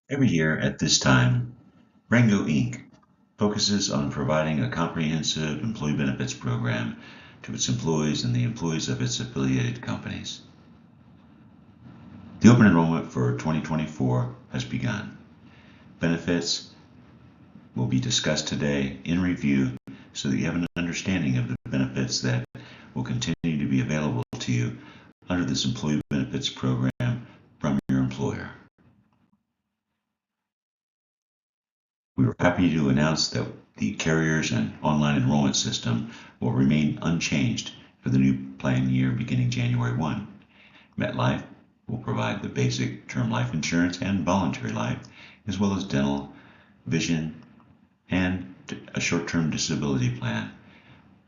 Every year at this time, Rango Inc focuses on providing a comprehensive employee benefits program to its employees and the employees of its affiliated companies. The open enrollment for 2024 has begun. Benefits will be discussed today in review so that you have an understanding of the benefits that will continue to be available to you under this employee benefits program from your employer. We are happy to announce that the carriers and online enrollment system will remain unchanged for the new plan year beginning January 1. MetLife will provide the basic term life insurance and voluntary life, as well as dental, vision, and a short-term disability plan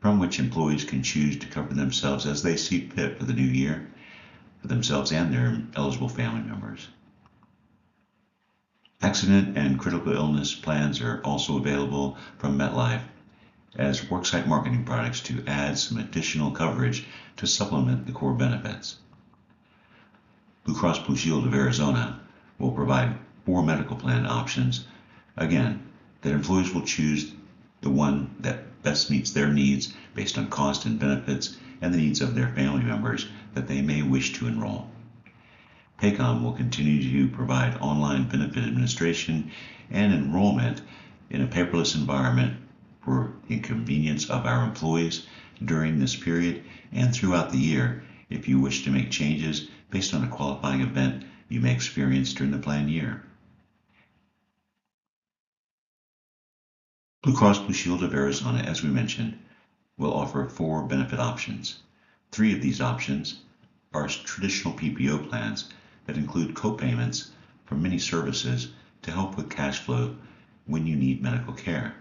from which employees can choose to cover themselves as they see fit for the new year, for themselves and their eligible family members. Accident and critical illness plans are also available from MetLife as worksite marketing products to add some additional coverage to supplement the core benefits. Blue Cross Blue Shield of Arizona will provide 4 medical plan options, again, that employees will choose the one that best meets their needs based on cost and benefits and the needs of their family members that they may wish to enroll. Paycom will continue to provide online benefit administration and enrollment in a paperless environment for the convenience of our employees during this period and throughout the year if you wish to make changes based on a qualifying event you may experience during the plan year. Blue Cross Blue Shield of Arizona, as we mentioned, will offer 4 benefit options. 3 of these options are traditional PPO plans that include co-payments for many services to help with cash flow when you need medical care.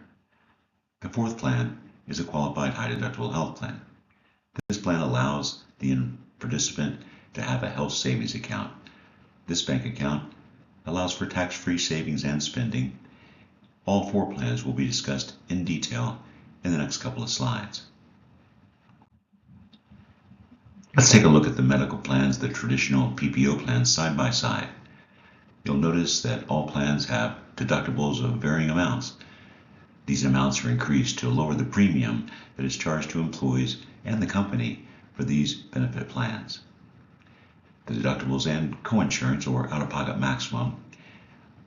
The 4th plan is a qualified high deductible health plan. This plan allows the participant to have a health savings account. This bank account allows for tax-free savings and spending. All 4 plans will be discussed in detail in the next couple of slides. Let's take a look at the medical plans, the traditional PPO plans, side by side. You'll notice that all plans have deductibles of varying amounts. These amounts are increased to lower the premium that is charged to employees and the company for these benefit plans. The deductibles and coinsurance, or out-of-pocket maximum,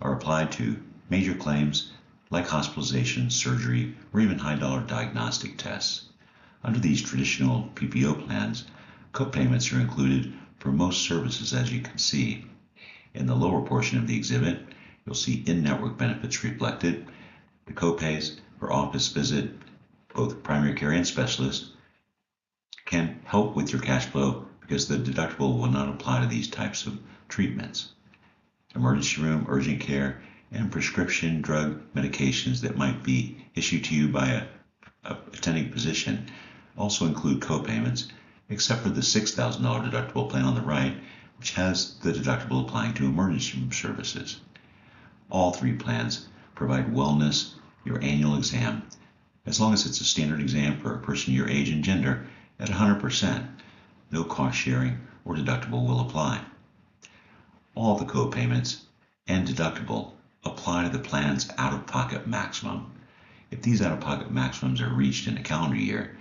are applied to major claims like hospitalization, surgery, or even high-dollar diagnostic tests. Under these traditional PPO plans, co-payments are included for most services, as you can see. In the lower portion of the exhibit, you'll see in-network benefits reflected. The co-pays for office visit, both primary care and specialist, can help with your cash flow because the deductible will not apply to these types of treatments. Emergency room, urgent care, and prescription drug medications that might be issued to you by a attending physician also include co-payments, except for the $6,000 deductible plan on the right, which has the deductible applying to emergency room services. All 3 plans provide wellness, your annual exam, as long as it's a standard exam for a person your age and gender at 100%. No cost sharing or deductible will apply. All the co-payments and deductible apply to the plan's out-of-pocket maximum. If these out-of-pocket maximums are reached in a calendar year,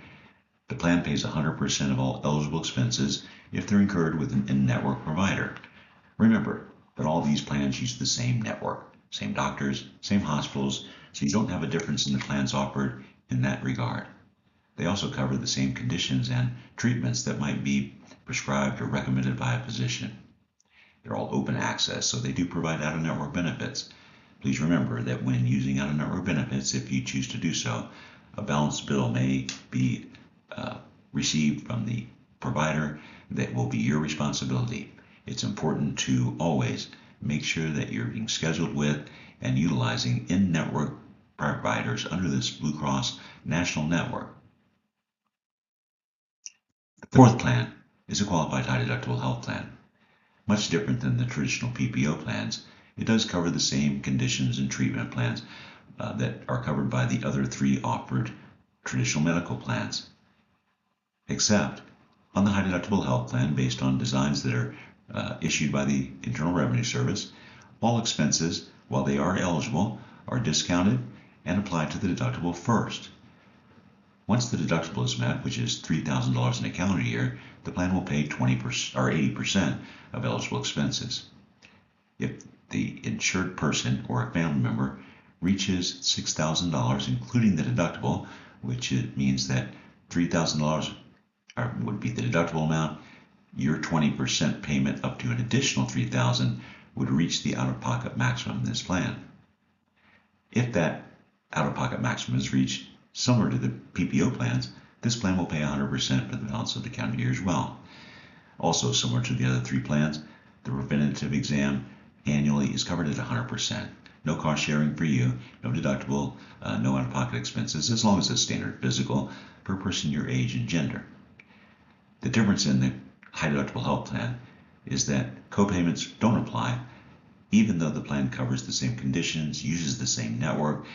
the plan pays 100% of all eligible expenses if they're incurred with an in-network provider. Remember that all these plans use the same network, same doctors, same hospitals, so you don't have a difference in the plans offered in that regard. They also cover the same conditions and treatments that might be prescribed or recommended by a physician. They're all open access, so they do provide out-of-network benefits. Please remember that when using out-of-network benefits, if you choose to do so, a balanced bill may be received from the provider that will be your responsibility. It's important to always make sure that you're being scheduled with and utilizing in-network providers under this Blue Cross national network. The 4th plan is a qualified high deductible health plan. Much different than the traditional PPO plans, it does cover the same conditions and treatment plans that are covered by the other 3 offered traditional medical plans, except on the high deductible health plan based on designs that are issued by the Internal Revenue Service. All expenses while they are eligible, are discounted and applied to the deductible first. Once the deductible is met, which is $3,000 in a calendar year, the plan will pay 20% or 80% of eligible expenses. If the insured person or a family member reaches $6,000, including the deductible, which it means that $3,000 would be the deductible amount, your 20% payment up to an additional $3,000 would reach the out-of-pocket maximum in this plan. If that out-of-pocket maximum is reached, similar to the PPO plans, this plan will pay 100% for the balance of the calendar year as well. Also, similar to the other three plans, the preventative exam annually is covered at 100%. No cost sharing for you, no deductible, no out-of-pocket expenses, as long as it's standard physical per person your age and gender. The difference in the high deductible health plan is that co-payments don't apply, even though the plan covers the same conditions, uses the same network,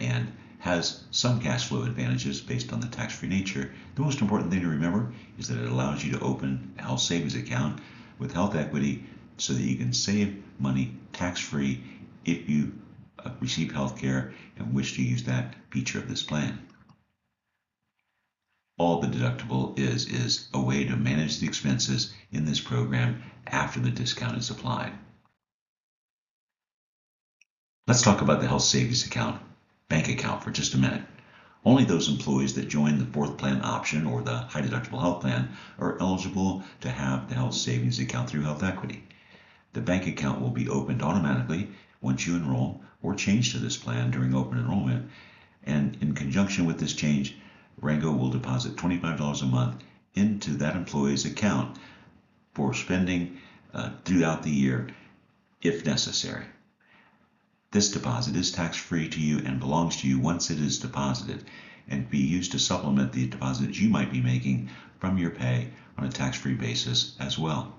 and has some cash flow advantages based on the tax-free nature. The most important thing to remember is that it allows you to open a health savings account with health equity so that you can save money tax-free if you receive health care and wish to use that feature of this plan. All the deductible is a way to manage the expenses in this program after the discount is applied. Let's talk about the health savings account, bank account, for just a minute. Only those employees that join the fourth plan option or the high deductible health plan are eligible to have the health savings account through health equity. The bank account will be opened automatically once you enroll or change to this plan during open enrollment, and in conjunction with this change, Rango will deposit $25 a month into that employee's account for spending throughout the year if necessary. This deposit is tax-free to you and belongs to you once it is deposited, and can be used to supplement the deposits you might be making from your pay on a tax-free basis as well.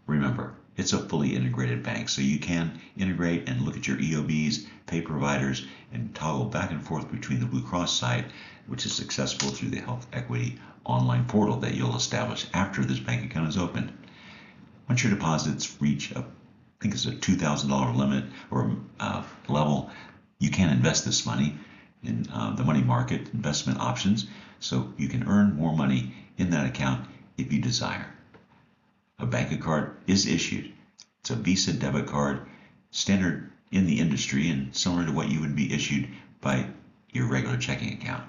Remember, it's a fully integrated bank, so you can integrate and look at your EOBs, pay providers, and toggle back and forth between the Blue Cross site, which is accessible through the Health Equity online portal that you'll establish after this bank account is opened. Once your deposits reach I think it's a $2,000 limit or level, you can invest this money in the money market investment options, so you can earn more money in that account if you desire. A bank card is issued. It's a Visa debit card, standard in the industry and similar to what you would be issued by your regular checking account.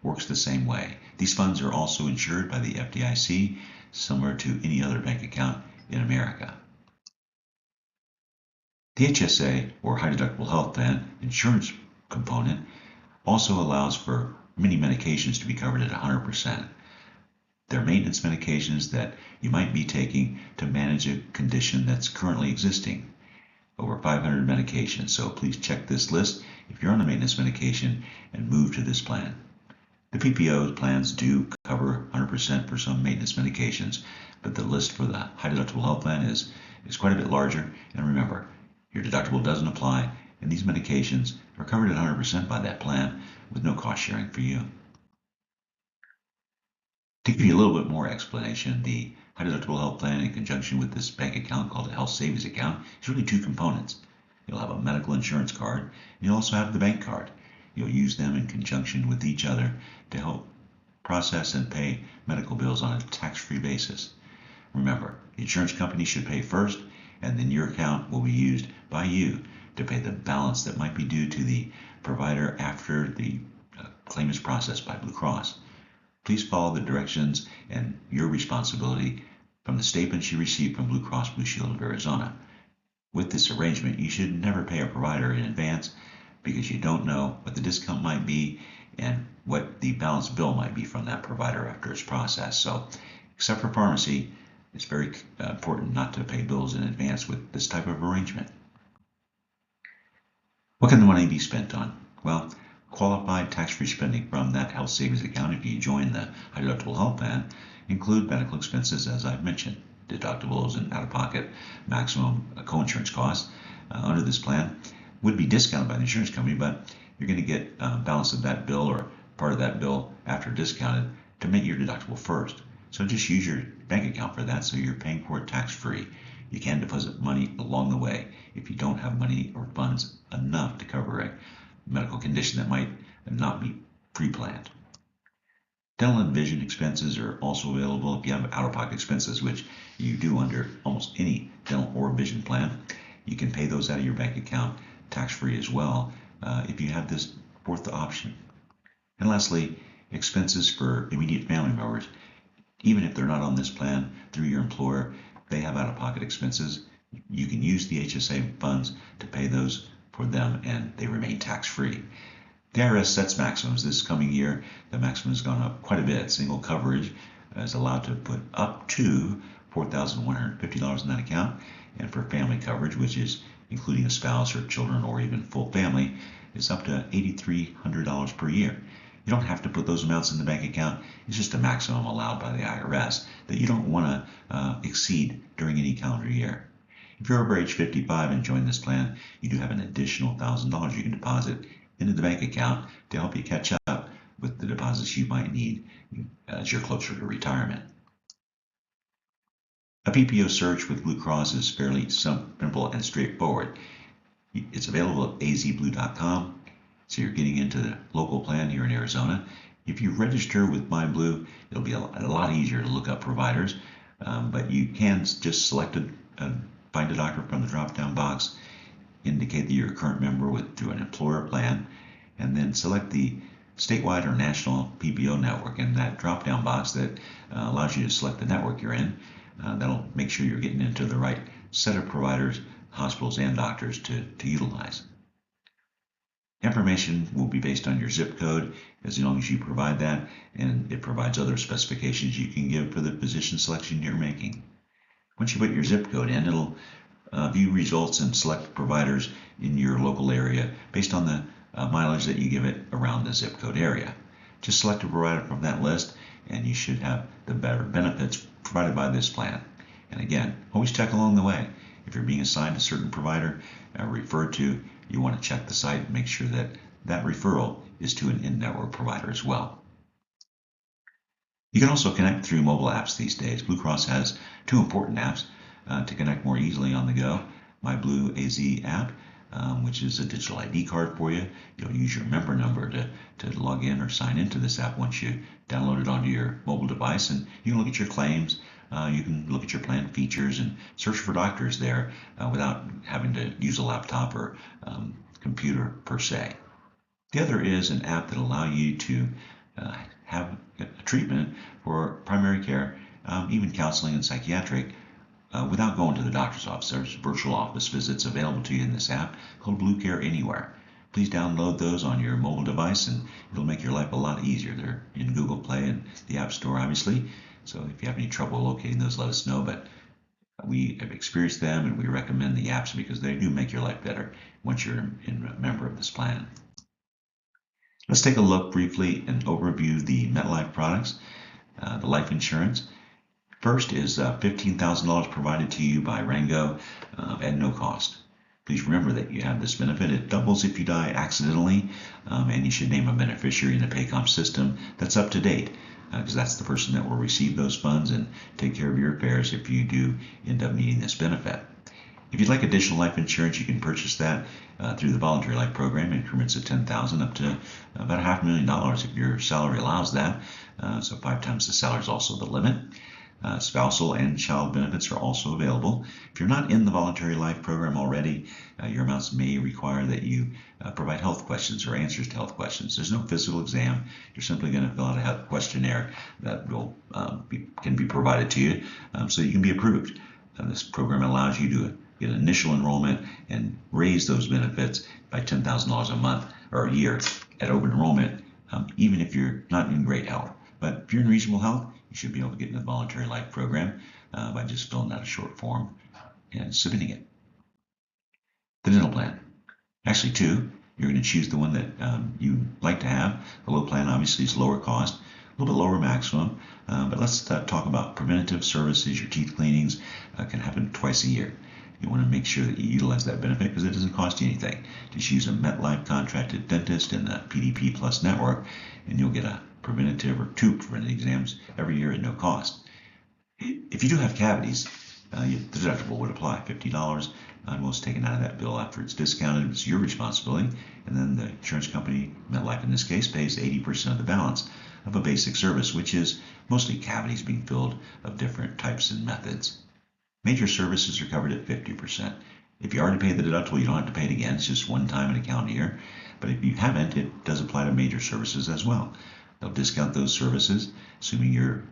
Works the same way. These funds are also insured by the FDIC, similar to any other bank account in America. The HSA, or High Deductible Health Plan, insurance component also allows for many medications to be covered at 100%. They're maintenance medications that you might be taking to manage a condition that's currently existing. Over 500 medications, so please check this list if you're on a maintenance medication and move to this plan. The PPO plans do cover 100% for some maintenance medications, but the list for the High Deductible Health Plan is quite a bit larger, and remember, your deductible doesn't apply, and these medications are covered at 100% by that plan with no cost sharing for you. To give you a little bit more explanation, the High Deductible Health Plan in conjunction with this bank account called a health savings account is really two components. You'll have a medical insurance card, and you'll also have the bank card. You'll use them in conjunction with each other to help process and pay medical bills on a tax-free basis. Remember, the insurance company should pay first, and then your account will be used by you to pay the balance that might be due to the provider after the claim is processed by Blue Cross. Please follow the directions and your responsibility from the statements you received from Blue Cross Blue Shield of Arizona. With this arrangement, you should never pay a provider in advance because you don't know what the discount might be and what the balance bill might be from that provider after it's processed. So, except for pharmacy, it's very important not to pay bills in advance with this type of arrangement. What can the money be spent on? Well, qualified tax-free spending from that health savings account if you join the High Deductible Health Plan include medical expenses, as I've mentioned, deductibles and out-of-pocket maximum co-insurance costs under this plan would be discounted by the insurance company, but you're going to get balance of that bill or part of that bill after discounted to make your deductible first. So just use your bank account for that so you're paying for it tax-free. You can deposit money along the way if you don't have money or funds enough to cover a medical condition that might not be pre-planned. Dental and vision expenses are also available if you have out-of-pocket expenses, which you do under almost any dental or vision plan. You can pay those out of your bank account tax-free as well if you have this fourth option. And lastly, expenses for immediate family members. Even if they're not on this plan through your employer, they have out-of-pocket expenses. You can use the HSA funds to pay those for them and they remain tax-free. The IRS sets maximums. This coming year, the maximum has gone up quite a bit. Single coverage is allowed to put up to $4,150 in that account. And for family coverage, which is including a spouse or children or even full family, is up to $8,300 per year. You don't have to put those amounts in the bank account. It's just a maximum allowed by the IRS that you don't want to exceed during any calendar year. If you're over age 55 and join this plan, you do have an additional $1,000 you can deposit into the bank account to help you catch up with the deposits you might need as you're closer to retirement. A PPO search with Blue Cross is fairly simple and straightforward. It's available at azblue.com. So you're getting into the local plan here in Arizona. If you register with MyBlue, it'll be a lot easier to look up providers, but you can just select find a doctor from the drop-down box, indicate that you're a current member through an employer plan, and then select the statewide or national PPO network in that drop-down box that allows you to select the network you're in. That'll make sure you're getting into the right set of providers, hospitals, and doctors to utilize. Information will be based on your zip code as long as you provide that, and it provides other specifications you can give for the physician selection you're making. Once you put your zip code in, it'll view results and select providers in your local area based on the mileage that you give it around the zip code area. Just select a provider from that list and you should have the better benefits provided by this plan. And again, always check along the way. If you're being assigned a certain provider referred to, you want to check the site and make sure that that referral is to an in-network provider as well. You can also connect through mobile apps these days. Blue Cross has two important apps to connect more easily on the go. My Blue AZ app, which is a digital ID card for you. You'll use your member number to log in or sign into this app once you download it onto your mobile device, and you can look at your claims. You can look at your plan features and search for doctors there without having to use a laptop or computer per se. The other is an app that allows you to have a treatment for primary care, even counseling and psychiatric, without going to the doctor's office. There's virtual office visits available to you in this app called Blue Care Anywhere. Please download those on your mobile device and it'll make your life a lot easier. They're in Google Play and the App Store, obviously. So if you have any trouble locating those, let us know. But we have experienced them and we recommend the apps because they do make your life better once you're a member of this plan. Let's take a look briefly and overview the MetLife products, the life insurance. First is $15,000 provided to you by Rango at no cost. Please remember that you have this benefit. It doubles if you die accidentally, and you should name a beneficiary in the Paycom system that's up to date, because that's the person that will receive those funds and take care of your affairs if you do end up needing this benefit. If you'd like additional life insurance, you can purchase that through the voluntary life program, increments of $10,000 up to about $500,000 if your salary allows that. So 5 times the salary is also the limit. Spousal and child benefits are also available. If you're not in the voluntary life program already, your amounts may require that you provide health questions or answers to health questions. There's no physical exam. You're simply going to fill out a health questionnaire that will can be provided to you so you can be approved. This program allows you to get initial enrollment and raise those benefits by $10,000 a month or a year at open enrollment, even if you're not in great health. But if you're in reasonable health, you should be able to get in the voluntary life program by just filling out a short form and submitting it. The dental plan. Actually, two. You're going to choose the one that you like to have. The low plan obviously is lower cost, a little bit lower maximum. But let's talk about preventative services. Your teeth cleanings can happen twice a year. You want to make sure that you utilize that benefit because it doesn't cost you anything. Just use a MetLife contracted dentist in the PDP Plus network, and you'll get a preventative or 2 preventative exams every year at no cost. If you do have cavities, the deductible would apply, $50. Most taken out of that bill after it's discounted. It's your responsibility, and then the insurance company, MetLife in this case, pays 80% of the balance of a basic service, which is mostly cavities being filled of different types and methods. Major services are covered at 50%. If you already paid the deductible, you don't have to pay it again. It's just one time in a calendar year. But if you haven't, it does apply to major services as well. They'll discount those services, assuming you're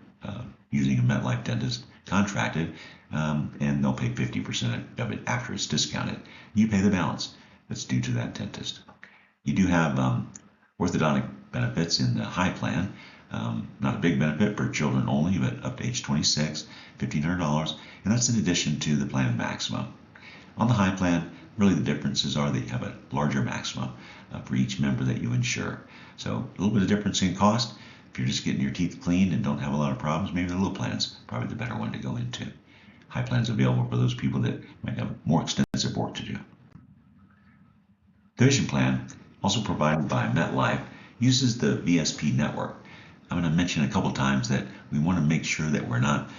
using a MetLife dentist contracted, and they'll pay 50% of it after it's discounted. You pay the balance that's due to that dentist. You do have orthodontic benefits in the high plan. Not a big benefit for children only, but up to age 26, $1,500, and that's in addition to the plan maximum. On the high plan, really the differences are that you have a larger maximum for each member that you insure. So a little bit of difference in cost. If you're just getting your teeth cleaned and don't have a lot of problems, maybe the little plan's probably the better one to go into. High plan's available for those people that might have more extensive work to do. The vision plan, also provided by MetLife, uses the VSP network. I'm going to mention a couple times that we want to make sure that we're not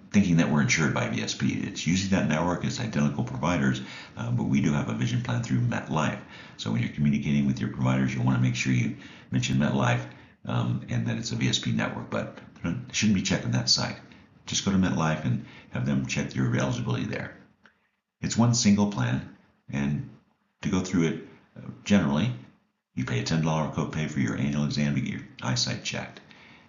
thinking that we're insured by VSP. It's using that network, it's identical providers, but we do have a vision plan through MetLife. So when you're communicating with your providers, you want to make sure you mention MetLife and that it's a VSP network, but you shouldn't be checking that site. Just go to MetLife and have them check your eligibility there. It's one single plan, and to go through it, generally, you pay a $10 copay for your annual exam to get your eyesight checked.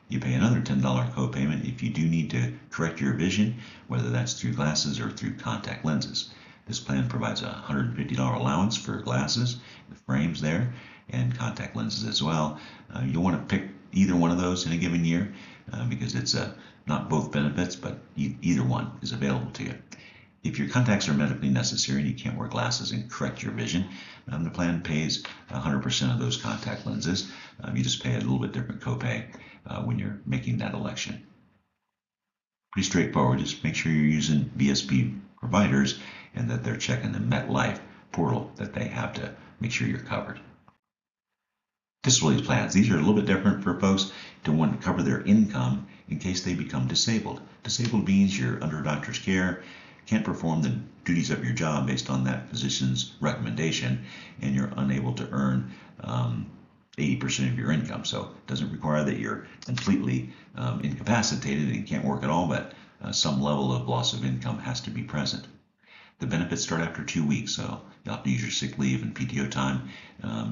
You pay another $10 copayment if you do need to correct your vision, whether that's through glasses or through contact lenses. This plan provides a $150 allowance for glasses, the frames there, and contact lenses as well. You'll want to pick either one of those in a given year because it's not both benefits, but either one is available to you. If your contacts are medically necessary and you can't wear glasses and correct your vision, the plan pays 100% of those contact lenses. You just pay a little bit different copay when you're making that election. Pretty straightforward. Just make sure you're using VSP providers and that they're checking the MetLife portal that they have to make sure you're covered. Disability plans. These are a little bit different for folks to want to cover their income in case they become disabled. Disabled means you're under a doctor's care, can't perform the duties of your job based on that physician's recommendation, and you're unable to earn 80% of your income. So it doesn't require that you're completely incapacitated and can't work at all, but some level of loss of income has to be present. The benefits start after 2 weeks, so you'll have to use your sick leave and PTO time,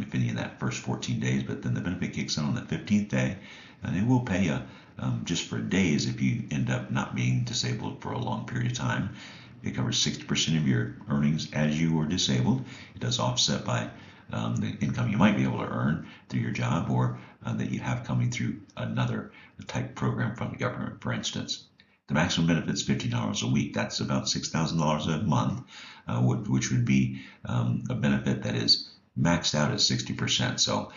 if any of that first 14 days, but then the benefit kicks in on the 15th day, and it will pay you just for days if you end up not being disabled for a long period of time. It covers 60% of your earnings as you were disabled. It does offset by the income you might be able to earn through your job or that you have coming through another type program from the government, for instance. The maximum benefit is $50 a week. That's about $6,000 a month, which would be a benefit that is maxed out at 60%. So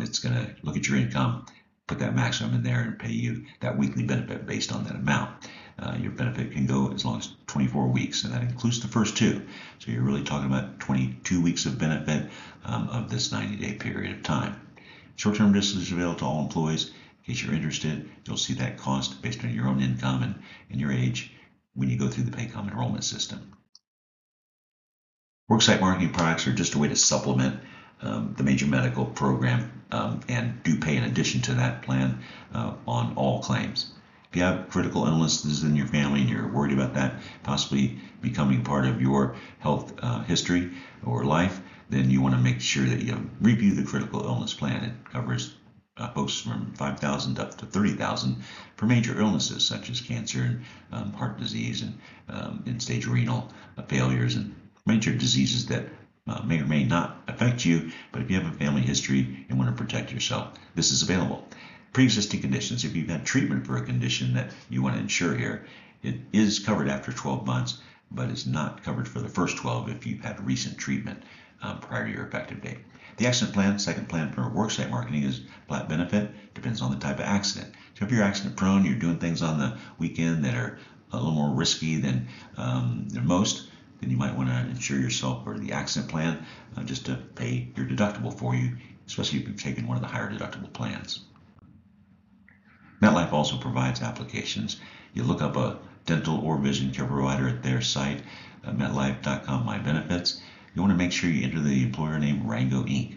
it's going to look at your income, put that maximum in there, and pay you that weekly benefit based on that amount. Your benefit can go as long as 24 weeks, and that includes the first 2. So you're really talking about 22 weeks of benefit of this 90-day period of time. Short-term disability is available to all employees. In case you're interested, you'll see that cost based on your own income and your age when you go through the Paycom enrollment system. Worksite marketing products are just a way to supplement the major medical program and do pay in addition to that plan on all claims. If you have critical illnesses in your family and you're worried about that possibly becoming part of your health history or life, then you want to make sure that you review the critical illness plan. It covers folks from $5,000 up to $30,000 for major illnesses such as cancer and heart disease and end-stage renal failures and major diseases that may or may not affect you, but if you have a family history and want to protect yourself, this is available. Pre-existing conditions, if you've had treatment for a condition that you want to insure here, it is covered after 12 months, but it's not covered for the first 12 if you've had recent treatment prior to your effective date. The accident plan, second plan for worksite marketing, is flat benefit, depends on the type of accident. So if you're accident prone, you're doing things on the weekend that are a little more risky than most, then you might want to insure yourself for the accident plan just to pay your deductible for you, especially if you've taken one of the higher deductible plans. MetLife also provides applications. You look up a dental or vision care provider at their site, metlife.com My Benefits. You want to make sure you enter the employer name Rango Inc.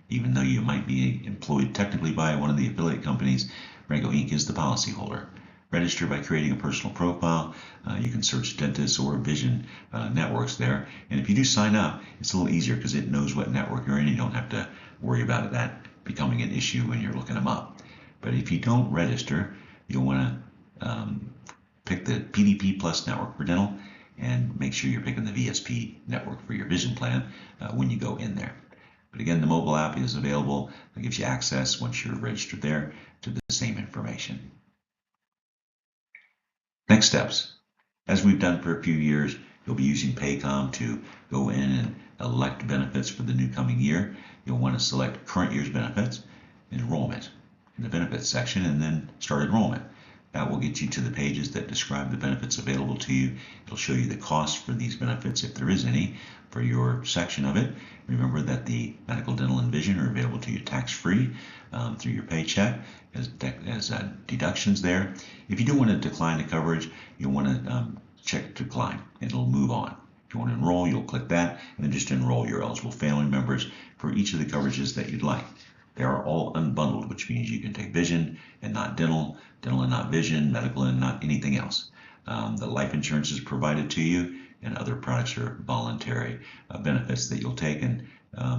Even though you might be employed technically by one of the affiliate companies, Rango Inc is the policyholder. Register by creating a personal profile. You can search dentists or vision networks there. And if you do sign up, it's a little easier because it knows what network you're in. You don't have to worry about that becoming an issue when you're looking them up. But if you don't register, you'll want to pick the PDP Plus network for dental and make sure you're picking the VSP network for your vision plan when you go in there. But again, the mobile app is available. It gives you access once you're registered there to the same information. Next steps. As we've done for a few years, you'll be using Paycom to go in and elect benefits for the new coming year. You'll want to select current year's benefits, enrollment in the benefits section, and then start enrollment. That will get you to the pages that describe the benefits available to you. It'll show you the cost for these benefits, if there is any, for your section of it. Remember that the medical, dental, and vision are available to you tax-free through your paycheck as deductions there. If you do want to decline the coverage, you'll want to check decline, and it'll move on. If you want to enroll, you'll click that, and then just enroll your eligible family members for each of the coverages that you'd like. They are all unbundled, which means you can take vision and not dental, dental and not vision, medical and not anything else. The life insurance is provided to you, and other products are voluntary benefits that you'll take and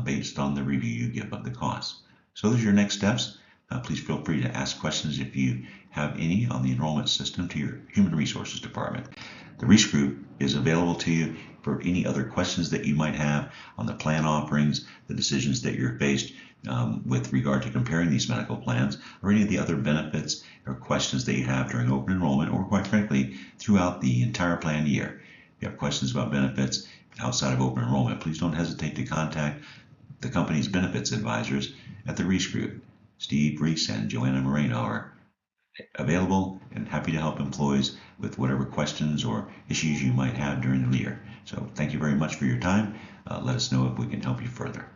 based on the review you give of the cost. So those are your next steps. Please feel free to ask questions if you have any on the enrollment system to your Human Resources Department. The REAST group is available to you for any other questions that you might have on the plan offerings, the decisions that you're faced with regard to comparing these medical plans, or any of the other benefits or questions that you have during open enrollment, or quite frankly, throughout the entire plan year. If you have questions about benefits outside of open enrollment, please don't hesitate to contact the company's benefits advisors at the REAST group. Steve Reese and Joanna Moreno are available and happy to help employees with whatever questions or issues you might have during the year. So thank you very much for your time. Let us know if we can help you further.